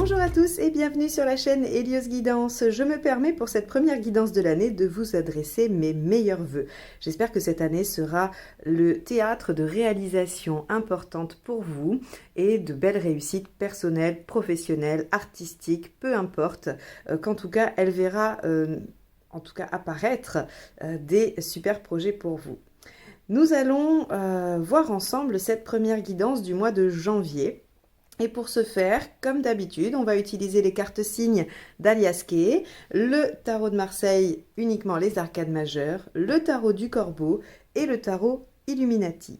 Bonjour à tous et bienvenue sur la chaîne Hélios Guidance. Je me permets pour cette première guidance de l'année de vous adresser mes meilleurs vœux. J'espère que cette année sera le théâtre de réalisations importantes pour vous et de belles réussites personnelles, professionnelles, artistiques, peu importe, qu'en tout cas elle verra apparaître des super projets pour vous. Nous allons voir ensemble cette première guidance du mois de janvier. Et pour ce faire, comme d'habitude, on va utiliser les cartes signes d'Alias Kay, le tarot de Marseille, uniquement les arcades majeures, le tarot du Corbeau et le tarot Illuminati.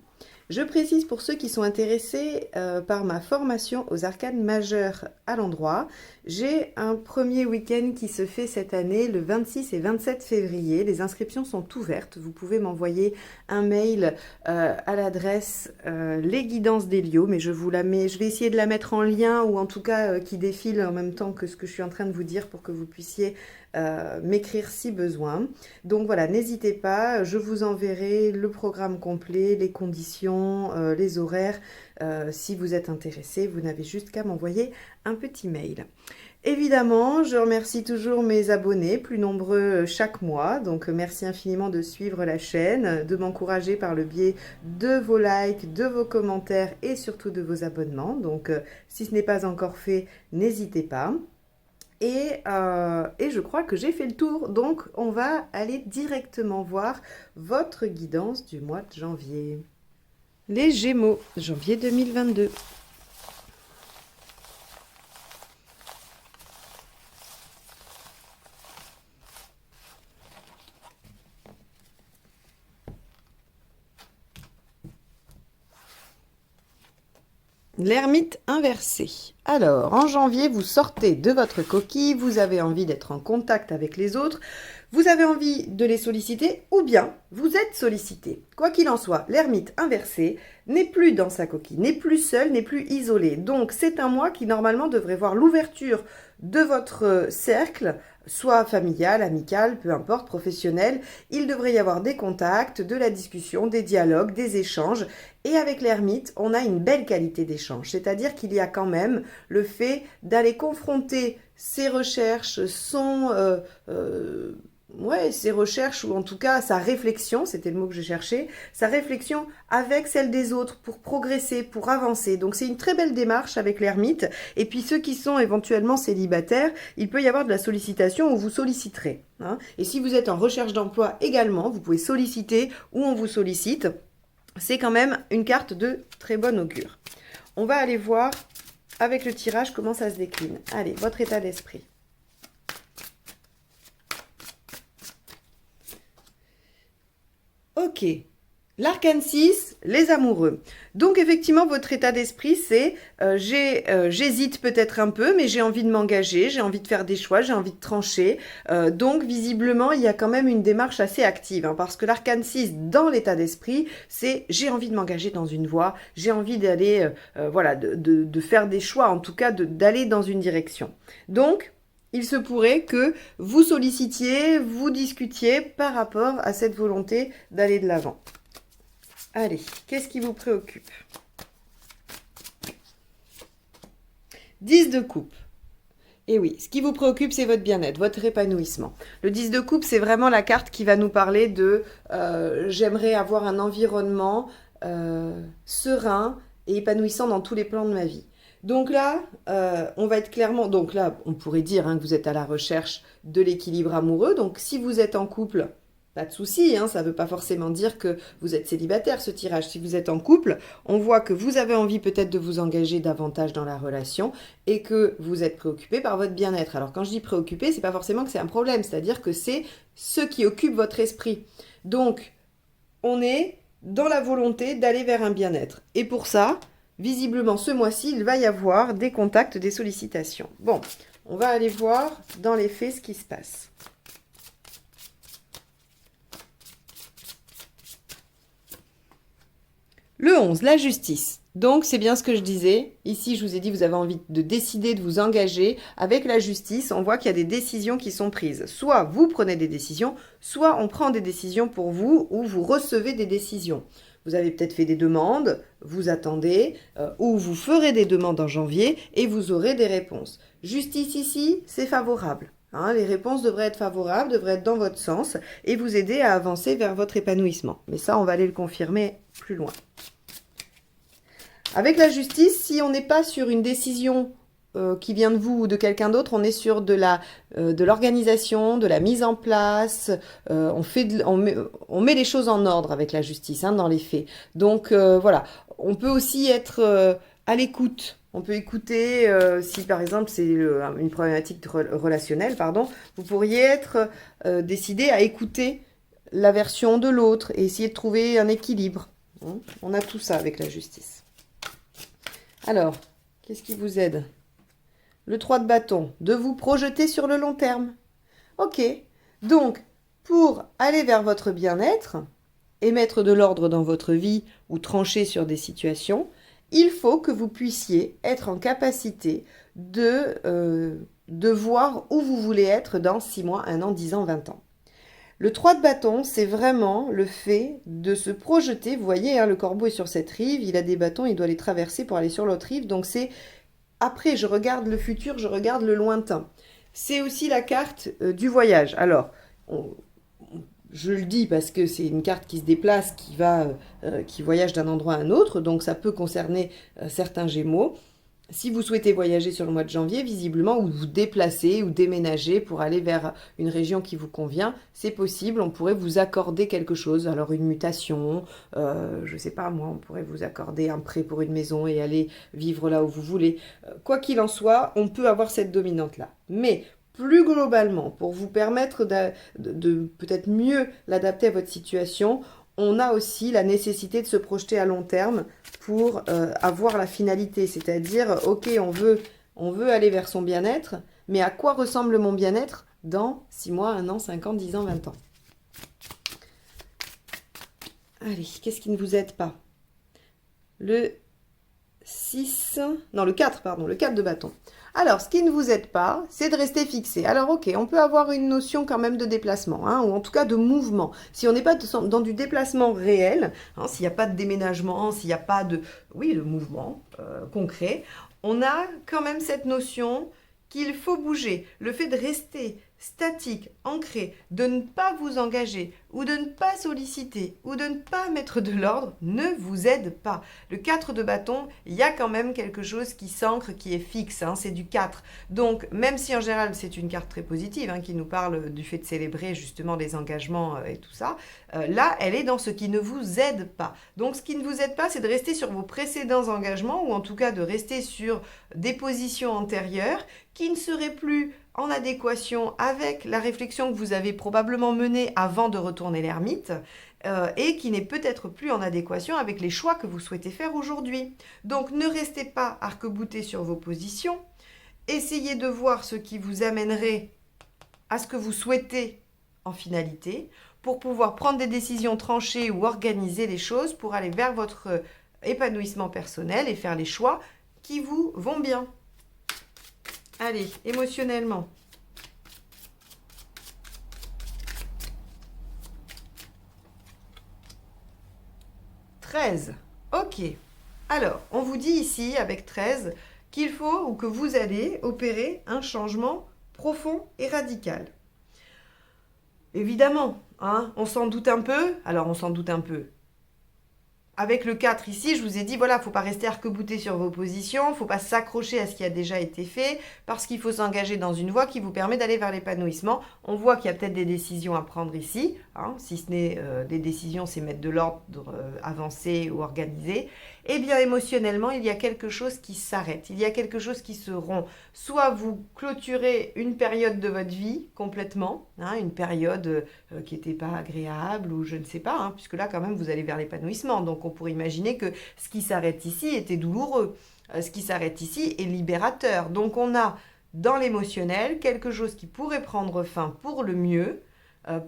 Je précise pour ceux qui sont intéressés par ma formation aux arcades majeures à l'endroit, j'ai un premier week-end qui se fait cette année le 26 et 27 février. Les inscriptions sont ouvertes. Vous pouvez m'envoyer un mail à l'adresse Les Guidances d'Hélio, mais je vais essayer de la mettre en lien ou en tout cas qui défile en même temps que ce que je suis en train de vous dire pour que vous puissiez m'écrire si besoin. Donc voilà, n'hésitez pas, je vous enverrai le programme complet, les conditions, les horaires. Si vous êtes intéressé, vous n'avez juste qu'à m'envoyer un petit mail. Évidemment, je remercie toujours mes abonnés, plus nombreux chaque mois. Donc merci infiniment de suivre la chaîne, de m'encourager par le biais de vos likes, de vos commentaires et surtout de vos abonnements. Donc si ce n'est pas encore fait, n'hésitez pas. Et je crois que j'ai fait le tour, donc on va aller directement voir votre guidance du mois de janvier. Les Gémeaux, janvier 2022. L'ermite inversé. Alors, en janvier, vous sortez de votre coquille, vous avez envie d'être en contact avec les autres, vous avez envie de les solliciter ou bien vous êtes sollicité. Quoi qu'il en soit, l'ermite inversé n'est plus dans sa coquille, n'est plus seul, n'est plus isolé. Donc, c'est un mois qui normalement devrait voir l'ouverture de votre cercle, soit familial, amical, peu importe, professionnel. Il devrait y avoir des contacts, de la discussion, des dialogues, des échanges. Et avec l'ermite, on a une belle qualité d'échange. C'est-à-dire qu'il y a quand même le fait d'aller confronter ses recherches, ses recherches, ou en tout cas sa réflexion, c'était le mot que je cherchais, sa réflexion avec celle des autres pour progresser, pour avancer. Donc c'est une très belle démarche avec l'ermite. Et puis ceux qui sont éventuellement célibataires, il peut y avoir de la sollicitation où vous solliciterez. Hein. Et si vous êtes en recherche d'emploi également, vous pouvez solliciter ou on vous sollicite. C'est quand même une carte de très bon augure. On va aller voir avec le tirage comment ça se décline. Allez, votre état d'esprit. Ok, l'arcane 6, les amoureux. Donc effectivement, votre état d'esprit, c'est j'hésite peut-être un peu, mais j'ai envie de m'engager, j'ai envie de faire des choix, j'ai envie de trancher. Donc visiblement, il y a quand même une démarche assez active, hein, parce que l'arcane 6, dans l'état d'esprit, c'est j'ai envie de m'engager dans une voie, j'ai envie d'aller, de faire des choix, en tout cas d'aller dans une direction. Donc, il se pourrait que vous sollicitiez, vous discutiez par rapport à cette volonté d'aller de l'avant. Allez, qu'est-ce qui vous préoccupe? 10 de coupe. Et oui, ce qui vous préoccupe, c'est votre bien-être, votre épanouissement. Le 10 de coupe, c'est vraiment la carte qui va nous parler de j'aimerais avoir un environnement serein et épanouissant dans tous les plans de ma vie. Donc là, on va être clairement... Donc là, on pourrait dire que vous êtes à la recherche de l'équilibre amoureux. Donc si vous êtes en couple, pas de souci, hein, ça ne veut pas forcément dire que vous êtes célibataire, ce tirage. Si vous êtes en couple, on voit que vous avez envie peut-être de vous engager davantage dans la relation et que vous êtes préoccupé par votre bien-être. Alors quand je dis préoccupé, c'est pas forcément que c'est un problème, c'est-à-dire que c'est ce qui occupe votre esprit. Donc, on est dans la volonté d'aller vers un bien-être. Et pour ça... Visiblement, ce mois-ci, il va y avoir des contacts, des sollicitations. Bon, on va aller voir dans les faits ce qui se passe. Le 11, la justice. Donc, c'est bien ce que je disais. Ici, je vous ai dit, vous avez envie de décider, de vous engager. Avec la justice, on voit qu'il y a des décisions qui sont prises. Soit vous prenez des décisions, soit on prend des décisions pour vous ou vous recevez des décisions. Vous avez peut-être fait des demandes, vous attendez, ou vous ferez des demandes en janvier et vous aurez des réponses. Justice ici, c'est favorable. Hein, les réponses devraient être favorables, devraient être dans votre sens et vous aider à avancer vers votre épanouissement. Mais ça, on va aller le confirmer plus loin. Avec la justice, si on n'est pas sur une décision qui vient de vous ou de quelqu'un d'autre, on est sur de l'organisation, de la mise en place, on met les choses en ordre avec la justice, hein, dans les faits. Donc voilà, on peut aussi être à l'écoute. On peut écouter, si par exemple c'est une problématique relationnelle, pardon, vous pourriez être décidé à écouter la version de l'autre et essayer de trouver un équilibre. Hein. On a tout ça avec la justice. Alors, qu'est-ce qui vous aide ? Le 3 de bâton, de vous projeter sur le long terme. Ok, donc pour aller vers votre bien-être et mettre de l'ordre dans votre vie ou trancher sur des situations, il faut que vous puissiez être en capacité de voir où vous voulez être dans 6 mois, 1 an, 10 ans, 20 ans. Le 3 de bâton, c'est vraiment le fait de se projeter. Vous voyez, hein, le corbeau est sur cette rive, il a des bâtons, il doit les traverser pour aller sur l'autre rive. Donc c'est, après, je regarde le futur, je regarde le lointain. C'est aussi la carte du voyage. Alors, je le dis parce que c'est une carte qui se déplace, qui voyage d'un endroit à un autre, donc ça peut concerner certains Gémeaux. Si vous souhaitez voyager sur le mois de janvier, visiblement, ou vous déplacer ou déménager pour aller vers une région qui vous convient, c'est possible, on pourrait vous accorder quelque chose. Alors une mutation, je ne sais pas moi, on pourrait vous accorder un prêt pour une maison et aller vivre là où vous voulez. Quoi qu'il en soit, on peut avoir cette dominante-là. Mais plus globalement, pour vous permettre de peut-être mieux l'adapter à votre situation, on a aussi la nécessité de se projeter à long terme pour avoir la finalité. C'est-à-dire, ok, on veut aller vers son bien-être, mais à quoi ressemble mon bien-être dans 6 mois, 1 an, 5 ans, 10 ans, 20 ans? Allez, qu'est-ce qui ne vous aide pas? Le 4, pardon, le 4 de bâton. Alors, ce qui ne vous aide pas, c'est de rester fixé. Alors, ok, on peut avoir une notion quand même de déplacement, hein, ou en tout cas de mouvement. Si on n'est pas dans du déplacement réel, hein, s'il n'y a pas de déménagement, s'il n'y a pas de mouvement concret, on a quand même cette notion qu'il faut bouger. Le fait de rester statique, ancré, de ne pas vous engager ou de ne pas solliciter ou de ne pas mettre de l'ordre ne vous aide pas. Le 4 de bâton, il y a quand même quelque chose qui s'ancre, qui est fixe, hein, c'est du 4. Donc même si en général c'est une carte très positive, hein, qui nous parle du fait de célébrer justement les engagements et tout ça, là elle est dans ce qui ne vous aide pas. Donc ce qui ne vous aide pas, c'est de rester sur vos précédents engagements ou en tout cas de rester sur des positions antérieures qui ne seraient plus en adéquation avec la réflexion que vous avez probablement menée avant de retourner l'ermite et qui n'est peut-être plus en adéquation avec les choix que vous souhaitez faire aujourd'hui. Donc ne restez pas arc-boutés sur vos positions, essayez de voir ce qui vous amènerait à ce que vous souhaitez en finalité pour pouvoir prendre des décisions tranchées ou organiser les choses pour aller vers votre épanouissement personnel et faire les choix qui vous vont bien. Allez, émotionnellement. « 13. Ok. Alors, on vous dit ici, avec 13, qu'il faut ou que vous allez opérer un changement profond et radical. Évidemment, hein, on s'en doute un peu. Alors, on s'en doute un peu. Avec le 4 ici, je vous ai dit, voilà, il ne faut pas rester arc-bouté sur vos positions, il ne faut pas s'accrocher à ce qui a déjà été fait, parce qu'il faut s'engager dans une voie qui vous permet d'aller vers l'épanouissement. On voit qu'il y a peut-être des décisions à prendre ici, hein, si ce n'est des décisions, c'est mettre de l'ordre, avancer ou organiser. Eh bien, émotionnellement, il y a quelque chose qui s'arrête, il y a quelque chose qui se rompt. Soit vous clôturez une période de votre vie complètement, hein, une période qui n'était pas agréable ou je ne sais pas, hein, puisque là, quand même, vous allez vers l'épanouissement. Donc, on pourrait imaginer que ce qui s'arrête ici était douloureux. Ce qui s'arrête ici est libérateur. Donc, on a dans l'émotionnel quelque chose qui pourrait prendre fin pour le mieux,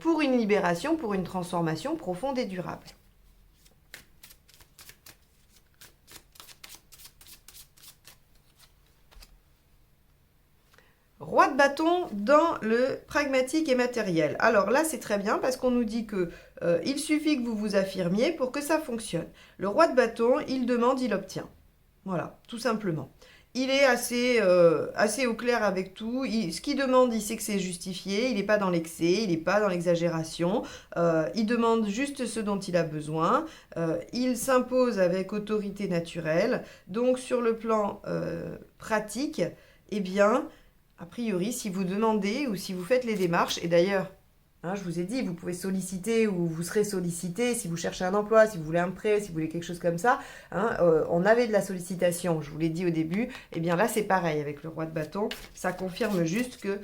pour une libération, pour une transformation profonde et durable. Roi de bâton dans le pragmatique et matériel. Alors là, c'est très bien parce qu'on nous dit que Il suffit que vous vous affirmiez pour que ça fonctionne. Le roi de bâton, il demande, il obtient. Voilà, tout simplement. Il est assez au clair avec tout. Ce qu'il demande, il sait que c'est justifié. Il n'est pas dans l'excès, il n'est pas dans l'exagération. Il demande juste ce dont il a besoin. Il s'impose avec autorité naturelle. Donc, sur le plan pratique, eh bien, a priori, si vous demandez ou si vous faites les démarches, et d'ailleurs, hein, je vous ai dit, vous pouvez solliciter ou vous serez sollicité si vous cherchez un emploi, si vous voulez un prêt, si vous voulez quelque chose comme ça. Hein, on avait de la sollicitation, je vous l'ai dit au début. Et bien là, c'est pareil avec le roi de bâton. Ça confirme juste que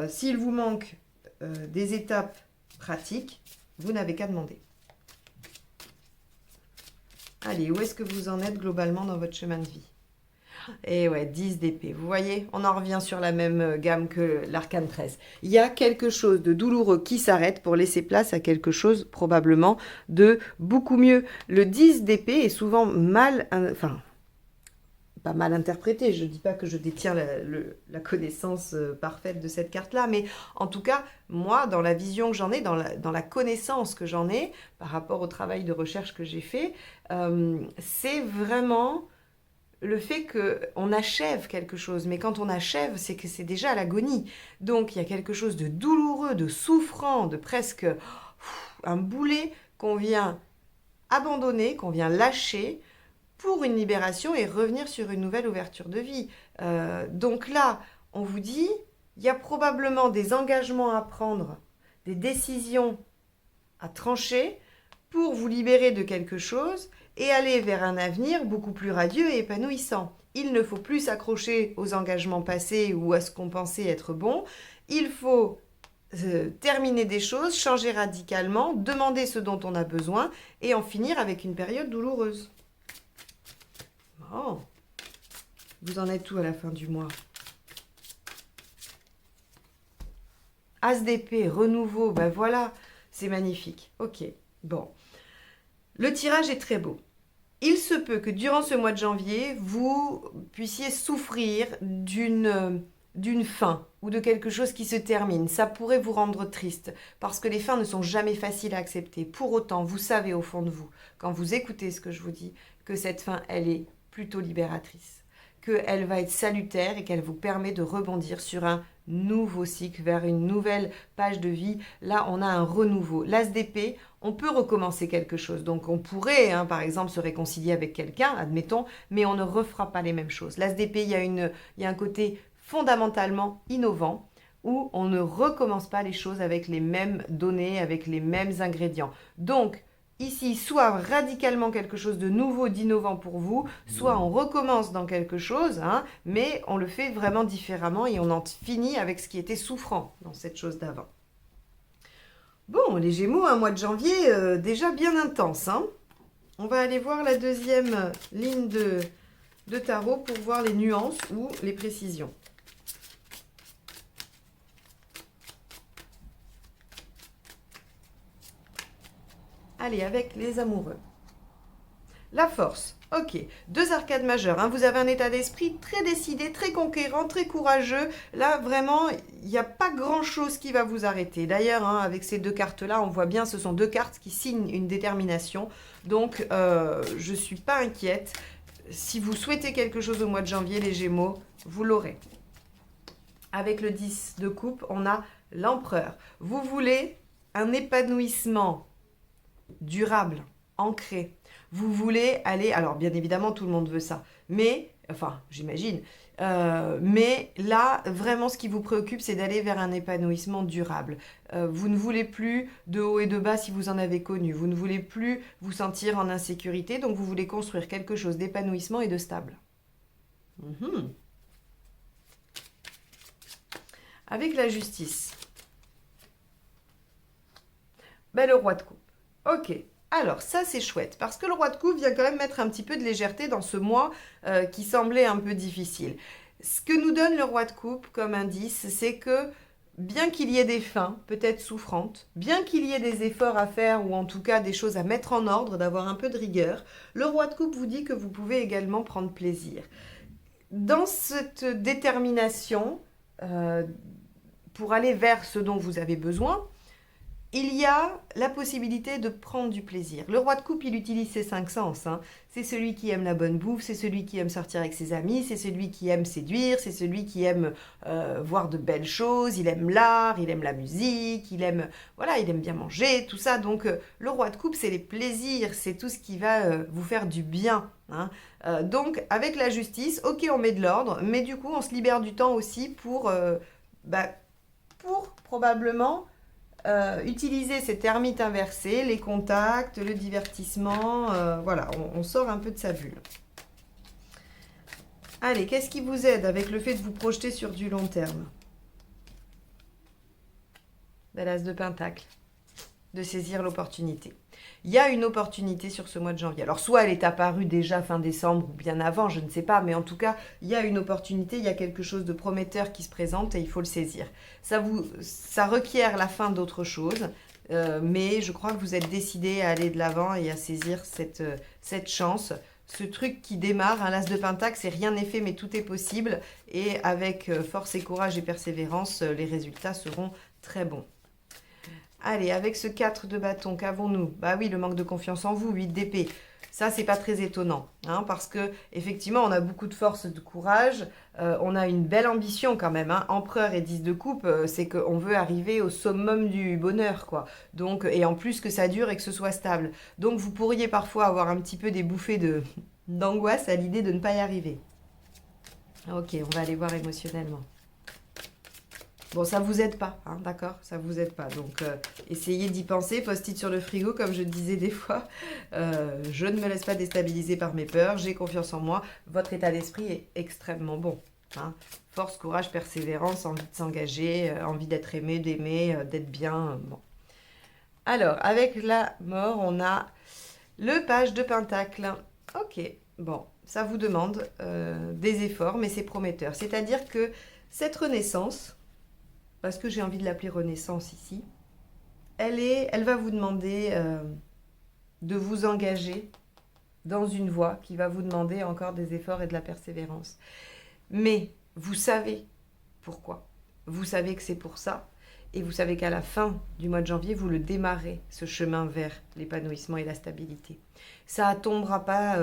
s'il vous manque des étapes pratiques, vous n'avez qu'à demander. Allez, où est-ce que vous en êtes globalement dans votre chemin de vie? Et ouais, 10 d'épée. Vous voyez, on en revient sur la même gamme que l'arcane 13. Il y a quelque chose de douloureux qui s'arrête pour laisser place à quelque chose probablement de beaucoup mieux. Le 10 d'épée est souvent mal... Enfin, pas mal interprété. Je ne dis pas que je détiens la connaissance parfaite de cette carte-là, mais en tout cas, moi, dans la vision que j'en ai, dans la connaissance que j'en ai, par rapport au travail de recherche que j'ai fait, c'est vraiment... le fait qu'on achève quelque chose, mais quand on achève, c'est que c'est déjà à l'agonie. Donc, il y a quelque chose de douloureux, de souffrant, de presque un boulet qu'on vient abandonner, qu'on vient lâcher pour une libération et revenir sur une nouvelle ouverture de vie. Donc là, on vous dit, il y a probablement des engagements à prendre, des décisions à trancher pour vous libérer de quelque chose et aller vers un avenir beaucoup plus radieux et épanouissant. Il ne faut plus s'accrocher aux engagements passés ou à ce qu'on pensait être bon. Il faut terminer des choses, changer radicalement, demander ce dont on a besoin et en finir avec une période douloureuse. Bon, vous en êtes où à la fin du mois? As d'épée, renouveau, ben voilà, c'est magnifique. Ok, bon. Le tirage est très beau. Il se peut que durant ce mois de janvier, vous puissiez souffrir d'une fin ou de quelque chose qui se termine. Ça pourrait vous rendre triste parce que les fins ne sont jamais faciles à accepter. Pour autant, vous savez au fond de vous, quand vous écoutez ce que je vous dis, que cette fin, elle est plutôt libératrice, qu'elle va être salutaire et qu'elle vous permet de rebondir sur un nouveau cycle, vers une nouvelle page de vie. Là, on a un renouveau. L'as d'épée, on peut recommencer quelque chose. Donc, on pourrait, par exemple, se réconcilier avec quelqu'un, admettons, mais on ne refera pas les mêmes choses. L'as d'épée, il y a un côté fondamentalement innovant où on ne recommence pas les choses avec les mêmes données, avec les mêmes ingrédients. Donc, ici, soit radicalement quelque chose de nouveau, d'innovant pour vous, soit on recommence dans quelque chose, mais on le fait vraiment différemment et on en finit avec ce qui était souffrant dans cette chose d'avant. Bon, les Gémeaux, un mois de janvier déjà bien intense. On va aller voir la deuxième ligne de tarot pour voir les nuances ou les précisions. Allez, avec les amoureux. La force. Ok, 2 arcades majeures. Vous avez un état d'esprit très décidé, très conquérant, très courageux. Là, vraiment, il n'y a pas grand-chose qui va vous arrêter. D'ailleurs, avec ces 2 cartes-là, on voit bien, ce sont 2 cartes qui signent une détermination. Donc, je ne suis pas inquiète. Si vous souhaitez quelque chose au mois de janvier, les Gémeaux, vous l'aurez. Avec le 10 de coupe, on a l'empereur. Vous voulez un épanouissement durable, ancré. Vous voulez aller... Alors, bien évidemment, tout le monde veut ça. Mais, enfin, j'imagine. Mais là, vraiment, ce qui vous préoccupe, c'est d'aller vers un épanouissement durable. Vous ne voulez plus de haut et de bas si vous en avez connu. Vous ne voulez plus vous sentir en insécurité. Donc, vous voulez construire quelque chose d'épanouissement et de stable. Avec la justice. Ben, le roi de coupe. Ok, alors ça c'est chouette, parce que le roi de coupe vient quand même mettre un petit peu de légèreté dans ce mois qui semblait un peu difficile. Ce que nous donne le roi de coupe comme indice, c'est que bien qu'il y ait des fins, peut-être souffrantes, bien qu'il y ait des efforts à faire, ou en tout cas des choses à mettre en ordre, d'avoir un peu de rigueur, le roi de coupe vous dit que vous pouvez également prendre plaisir. Dans cette détermination, pour aller vers ce dont vous avez besoin, il y a la possibilité de prendre du plaisir. Le roi de coupe, il utilise ses 5 sens. Hein. C'est celui qui aime la bonne bouffe, c'est celui qui aime sortir avec ses amis, c'est celui qui aime séduire, c'est celui qui aime voir de belles choses, il aime l'art, il aime la musique, voilà, il aime bien manger, tout ça. Donc le roi de coupe, c'est les plaisirs, c'est tout ce qui va vous faire du bien. Hein. Donc avec la justice, ok, on met de l'ordre, mais du coup, on se libère du temps aussi pour probablement utiliser cette ermite inversée, les contacts, le divertissement, voilà, on sort un peu de sa bulle. Allez, qu'est-ce qui vous aide avec le fait de vous projeter sur du long terme? L'as de Pentacle, de saisir l'opportunité. Il y a une opportunité sur ce mois de janvier. Alors, soit elle est apparue déjà fin décembre ou bien avant, je ne sais pas, mais en tout cas, il y a une opportunité, il y a quelque chose de prometteur qui se présente et il faut le saisir. Ça requiert la fin d'autre chose, mais je crois que vous êtes décidé à aller de l'avant et à saisir cette chance. Ce truc qui démarre, l'as de Pentacle, c'est rien n'est fait, mais tout est possible. Et avec force et courage et persévérance, les résultats seront très bons. Allez, avec ce 4 de bâton, qu'avons-nous? Bah oui, le manque de confiance en vous, 8 d'épée. Ça, c'est pas très étonnant, hein, parce que effectivement, on a beaucoup de force, de courage, on a une belle ambition quand même. Hein. Empereur et 10 de coupe, c'est qu'on veut arriver au summum du bonheur, quoi. Donc, et en plus que ça dure et que ce soit stable. Donc, vous pourriez parfois avoir un petit peu des bouffées d'angoisse à l'idée de ne pas y arriver. Ok, on va aller voir émotionnellement. Bon, ça ne vous aide pas, hein, d'accord? Ça ne vous aide pas. Donc, essayez d'y penser. Post-it sur le frigo, comme je disais des fois. Je ne me laisse pas déstabiliser par mes peurs. J'ai confiance en moi. Votre état d'esprit est extrêmement bon. Hein. Force, courage, persévérance, envie de s'engager, envie d'être aimé, d'aimer, d'être bien. Bon. Alors, avec la mort, on a le page de Pentacle. Ok, bon, ça vous demande des efforts, mais c'est prometteur. C'est-à-dire que cette renaissance... parce que j'ai envie de l'appeler renaissance ici, elle va vous demander de vous engager dans une voie qui va vous demander encore des efforts et de la persévérance. Mais vous savez pourquoi. Vous savez que c'est pour ça. Et vous savez qu'à la fin du mois de janvier, vous le démarrez, ce chemin vers l'épanouissement et la stabilité. Ça ne tombera pas...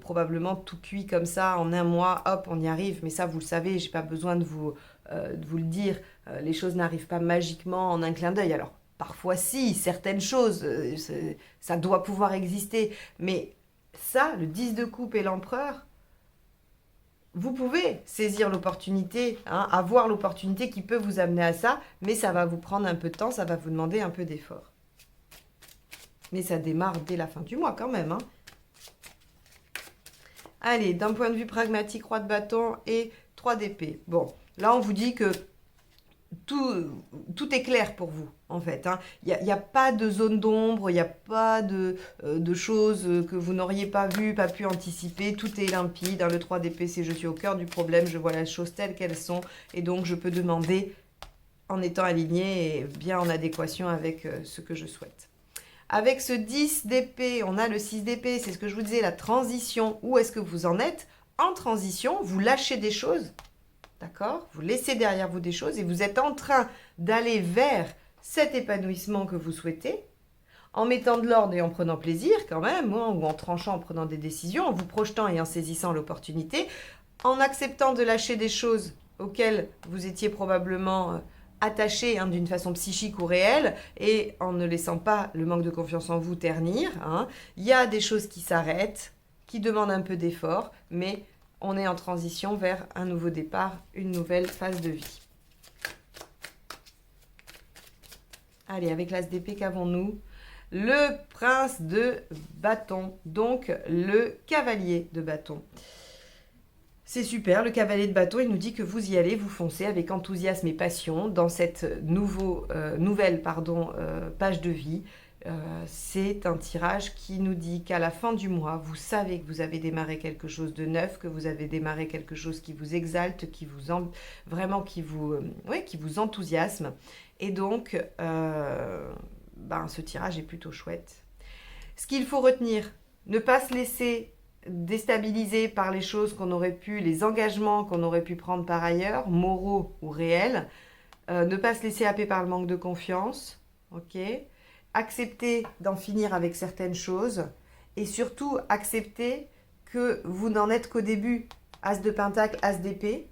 probablement tout cuit comme ça, en un mois, hop, on y arrive. Mais ça, vous le savez, je n'ai pas besoin de vous le dire. Les choses n'arrivent pas magiquement en un clin d'œil. Alors, parfois si, certaines choses, ça doit pouvoir exister. Mais ça, le 10 de coupe et l'empereur, vous pouvez saisir l'opportunité, hein, avoir l'opportunité qui peut vous amener à ça, mais ça va vous prendre un peu de temps, ça va vous demander un peu d'effort. Mais ça démarre dès la fin du mois quand même, hein. Allez, d'un point de vue pragmatique, roi de bâton et 3 d'épée. Bon, là, on vous dit que tout est clair pour vous, en fait. Hein. Il n'y a pas de zone d'ombre, il n'y a pas de choses que vous n'auriez pas vues, pas pu anticiper. Tout est limpide. Hein. Le 3 d'épée, c'est je suis au cœur du problème, je vois les choses telles qu'elles sont. Et donc, je peux demander en étant aligné et bien en adéquation avec ce que je souhaite. Avec ce 10 d'épée, on a le 6 d'épée, c'est ce que je vous disais, la transition. Où est-ce que vous en êtes? En transition, vous lâchez des choses, d'accord? Vous laissez derrière vous des choses et vous êtes en train d'aller vers cet épanouissement que vous souhaitez, en mettant de l'ordre et en prenant plaisir quand même, ou en tranchant, en prenant des décisions, en vous projetant et en saisissant l'opportunité, en acceptant de lâcher des choses auxquelles vous étiez probablement... attaché hein, d'une façon psychique ou réelle et en ne laissant pas le manque de confiance en vous ternir. Hein. Il y a des choses qui s'arrêtent, qui demandent un peu d'effort, mais on est en transition vers un nouveau départ, une nouvelle phase de vie. Allez, avec l'as d'épée, qu'avons-nous? Le prince de bâton, donc le cavalier de bâton. C'est super, le cavalier de bâton, il nous dit que vous y allez, vous foncez avec enthousiasme et passion dans cette nouvelle page de vie. C'est un tirage qui nous dit qu'à la fin du mois, vous savez que vous avez démarré quelque chose de neuf, que vous avez démarré quelque chose qui vous exalte, qui vous enthousiasme. Et donc, ce tirage est plutôt chouette. Ce qu'il faut retenir, ne pas se laisser déstabiliser par les choses qu'on aurait pu, les engagements qu'on aurait pu prendre par ailleurs, moraux ou réels, ne pas se laisser happer par le manque de confiance, ok? Acceptez d'en finir avec certaines choses et surtout acceptez que vous n'en êtes qu'au début, As de Pentacle, As d'épée,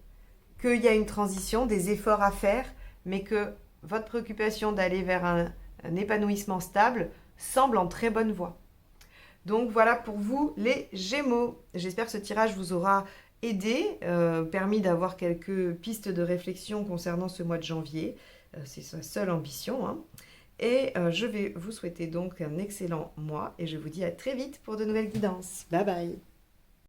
qu'il y a une transition, des efforts à faire, mais que votre préoccupation d'aller vers un épanouissement stable semble en très bonne voie. Donc voilà pour vous les Gémeaux. J'espère que ce tirage vous aura aidé, permis d'avoir quelques pistes de réflexion concernant ce mois de janvier. C'est sa seule ambition, hein. Et je vais vous souhaiter donc un excellent mois et je vous dis à très vite pour de nouvelles guidances. Bye bye.